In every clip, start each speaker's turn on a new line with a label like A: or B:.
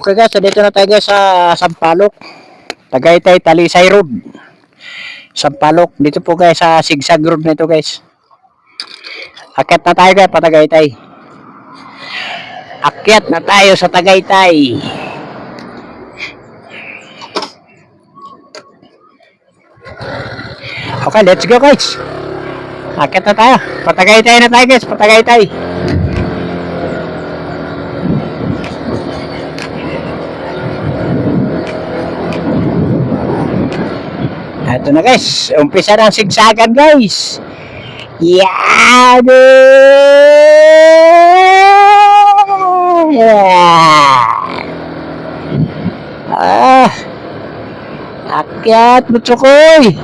A: Okay guys, dito na tayo guys sa Sampaloc. Tagaytay Talisay Road. Sampaloc. Dito po guys sa Sigsag Road nito guys. Akyat na tayo guys pa Tagaytay. Akyat na tayo sa Tagaytay. Okay, let's go guys. Akyat na tayo. Patagaytay na tayo guys, Patagaytay. Ito na guys, umpisa ng sigsagan guys. Yan! Akyat, Butsukoy.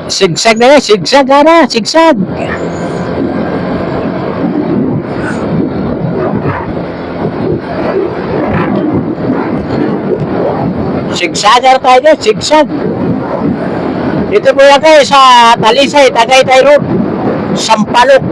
A: Sigsag na guys, sigsag na, sigsag. Sigsagar tayo guys, sigsag. Dito po yan kayo sa Talisay, Tagaytay Road, Sampaloc.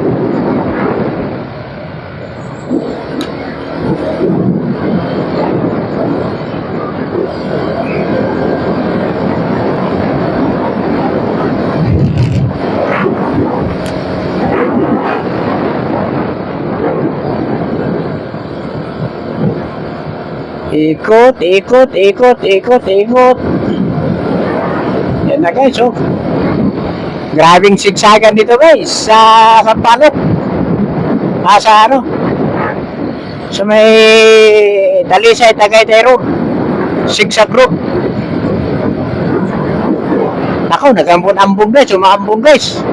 A: Ikot, ikot, ikot, ikot, ikot. Yan na guys, oh. Grabing sigsagan dito guys sa Sampaloc. Sa ano? Sa may Talisay, Tagaytay Road. Sigsag Road. Ako, nag-ambon-ambon guys, umaambon guys.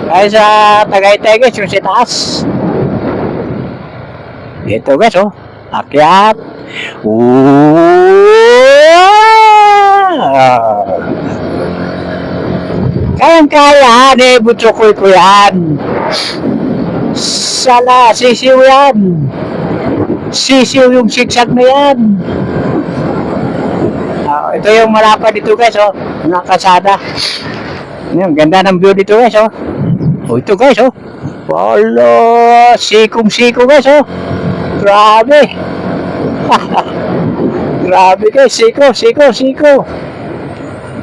A: Kaya sa Tagaytay guys, yung sa taas. Dito guys, oh. Akyat. Kayang-kaya ni Butsukoy ko yan. Sala, sisiw yan. Sisiw yung sigsag na yan. Ito yung malapad dito guys, oh. Ng kasada. Yung ganda ng view dito guys, oh. Oh, ito guys, oh. Wala, sikong-siko guys, oh. Grabe. Grabe guys, siko, siko, siko.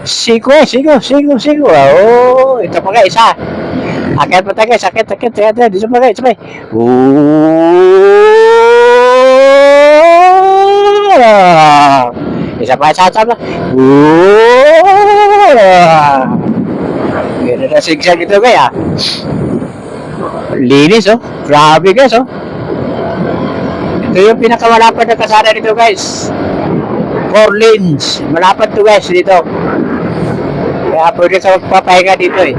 A: Siko, siko, siko, siko. Oh, ito pa guys, ha. Akit pa tayo guys, akit. Dito pa guys, sabay. Isa pa, isa pa. Ganda na sigsag ito guys, ha. Linis, oh. Grabe guys, oh. Ito yung pinakamalapad na kasada dito guys. 4 lanes. Malapad to guys dito. Kaya pwede ka magpapahinga dito eh.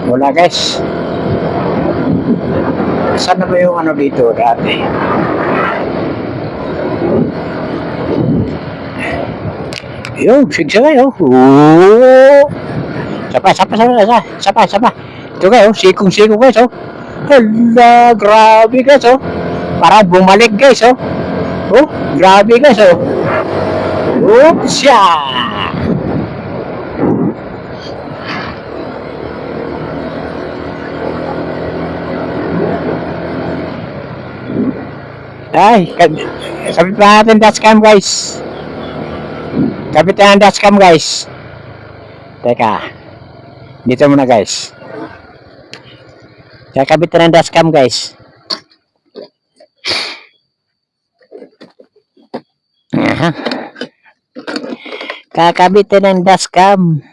A: Wala guys. Saan na ba yung ano dito dati? Yung sigsag kayo. Sapa. Ito kayo, sikong-sikong guys, oh. Hala, grabe guys, oh. Parang bumalik guys, oh. Oh, grabe guys, oh. Oopsya! Ay, sabit pa natin dashcam guys. Kapitan ng dashcam guys. Teka. Dito muna guys. Kakabitan ng dashcam guys. Aha. Kakabitan ng dashcam.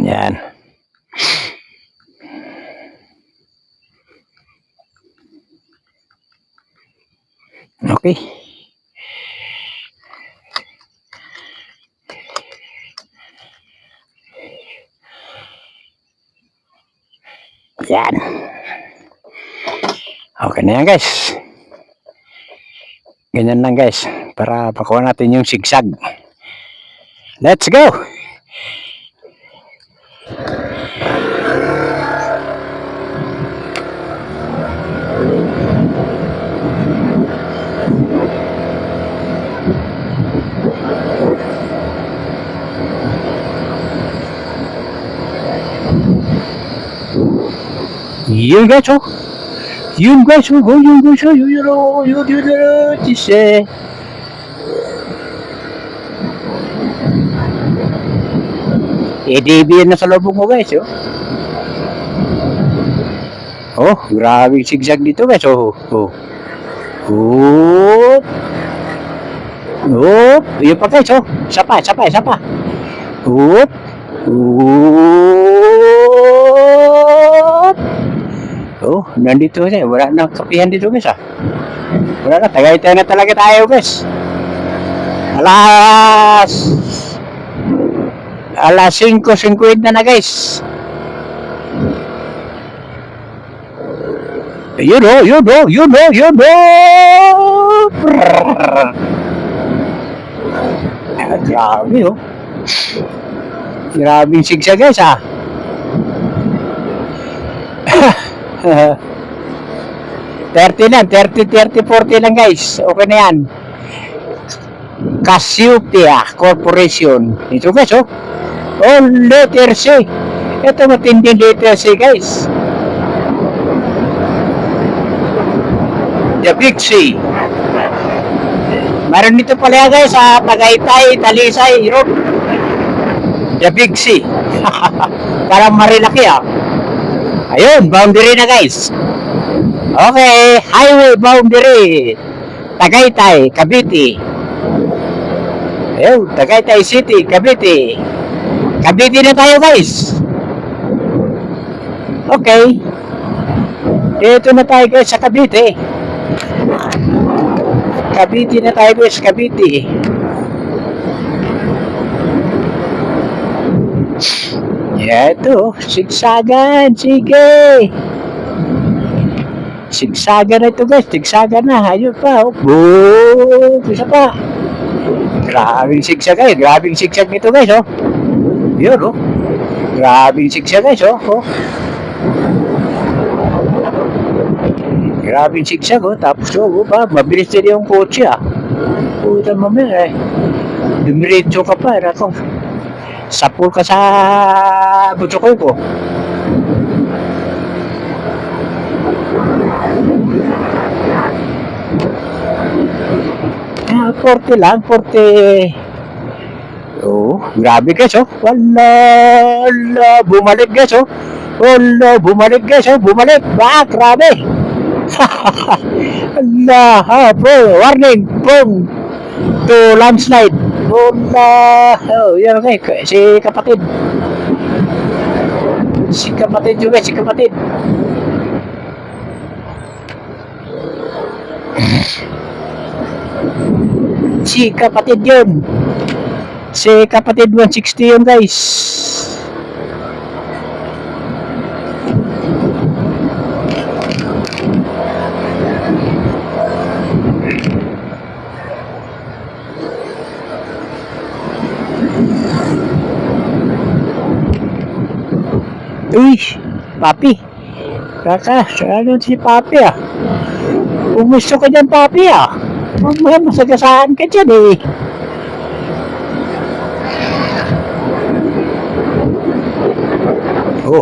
A: Yan. Okay. Ganyan guys. Ganyan lang guys. Para pakuha natin yung sigsag. Let's go! Yun guys oh. Yun guys oh. Yun guys oh. Yun. Tise. DB na sa lubog mo guys oh. Oh, grabe sigsag dito guys oh. Oh. Oh. Oh, yun pa guys oh. Isa pa. Oh. Oh, nandito siya. Wala na kapihan dito guys ah. Wala na, Tagaytay na talaga tayo guys. Alas 5:50 na guys. Yun oh. Grabe oh. Grabe yung sigsag guys ah. 30 lang, 40 lang guys. Okay na yan. Cassiopeia Corporation. Ito guys oh. Oh, letter C. Ito matinding letter C guys. The Big C. Meron dito pala guys sa Tagaytay, Talisay, Europe. The Big C. Parang marilaki ah. Ayun, boundary na guys. Okay, highway boundary. Tagaytay, Cavite. Ayun, Tagaytay City, Cavite. Cavite na tayo guys. Okay. Dito na tayo guys sa Cavite. Cavite na tayo guys, Cavite. Ito, sigsagan, sige. Sigsagan na ito guys, sigsagan na. Ayun pa, oh. Boom, isa pa. Grabing sigsag guys, grabing sigsag nito guys, oh. Yun, oh. Grabing sigsag guys, oh. Grabing sigsag, oh. Tapos, oh, ba, mabilis din yung kotse, ah. Puta mamaya, eh. Dumiretso ka pa, ako. Sapul ka sa butsokoy ko. Ah, 40 lang, 40. Oh, grabe guys, oh. Wala, bumalik guys, oh. Wala, bumalik guys, oh. Bumalik. Grabe. Allah, warning, boom. To landslide. Wala. Oh, yan okay. Si kapatid juga, si kapatid. Si kapatid yun. Si kapatid 160 yun guys. Uy, papi. Ano si papi ah? Umusto ka dyan papi ah. Masagasaan ka dyan eh. Oh,